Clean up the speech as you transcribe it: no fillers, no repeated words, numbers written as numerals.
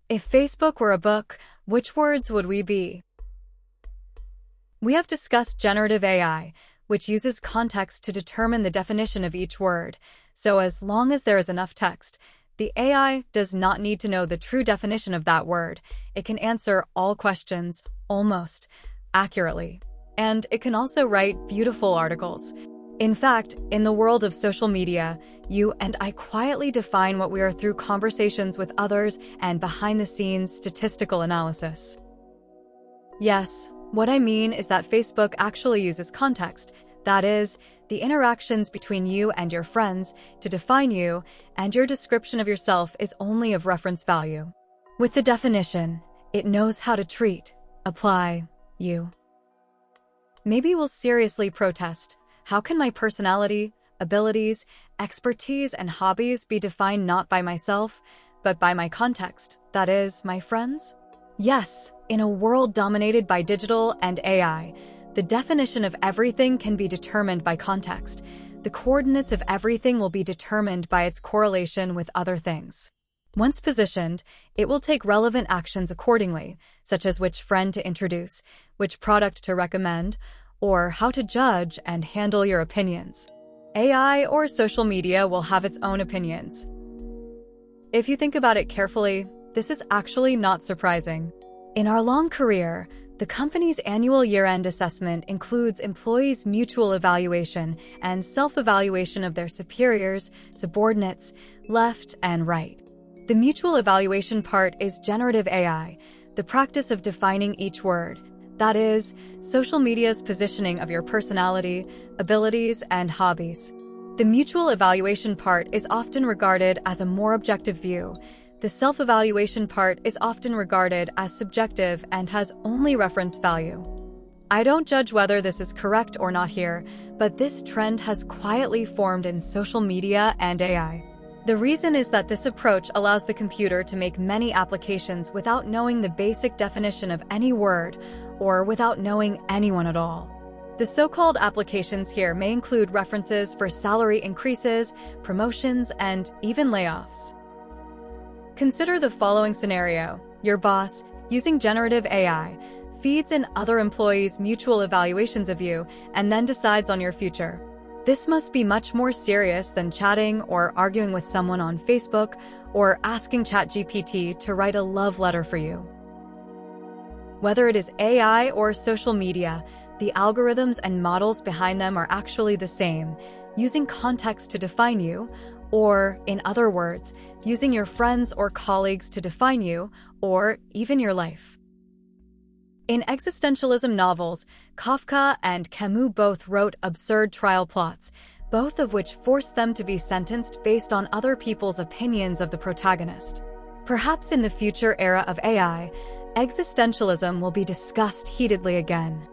If Facebook were a book, which words would we be? We have discussed generative AI, which uses context to determine the definition of each word. So as long as there is enough text, the AI does not need to know the true definition of that word. It can answer all questions, almost, accurately. And it can also write beautiful articles. In fact, in the world of social media, you and I quietly define what we are through conversations with others and behind-the-scenes statistical analysis. Yes, what I mean is that Facebook actually uses context, that is, the interactions between you and your friends, to define you, and your description of yourself is only of reference value. With the definition, it knows how to treat, apply, you. Maybe we'll seriously protest. How can my personality, abilities, expertise, and hobbies be defined not by myself, but by my context, that is, my friends? Yes, in a world dominated by digital and AI, the definition of everything can be determined by context. The coordinates of everything will be determined by its correlation with other things. Once positioned, it will take relevant actions accordingly, such as which friend to introduce, which product to recommend, or how to judge and handle your opinions. AI or social media will have its own opinions. If you think about it carefully, this is actually not surprising. In our long career, the company's annual year-end assessment includes employees' mutual evaluation and self-evaluation of their superiors, subordinates, left and right. The mutual evaluation part is generative AI, the practice of defining each word. That is, social media's positioning of your personality, abilities, and hobbies. The mutual evaluation part is often regarded as a more objective view. The self-evaluation part is often regarded as subjective and has only reference value. I don't judge whether this is correct or not here, but this trend has quietly formed in social media and AI. The reason is that this approach allows the computer to make many applications without knowing the basic definition of any word, or without knowing anyone at all. The so-called applications here may include references for salary increases, promotions, and even layoffs. Consider the following scenario. Your boss, using generative AI, feeds in other employees' mutual evaluations of you and then decides on your future. This must be much more serious than chatting or arguing with someone on Facebook or asking ChatGPT to write a love letter for you. Whether it is AI or social media, the algorithms and models behind them are actually the same, using context to define you, or, in other words, using your friends or colleagues to define you, or even your life. In existentialism novels, Kafka and Camus both wrote absurd trial plots, both of which forced them to be sentenced based on other people's opinions of the protagonist. Perhaps in the future era of AI, existentialism will be discussed heatedly again.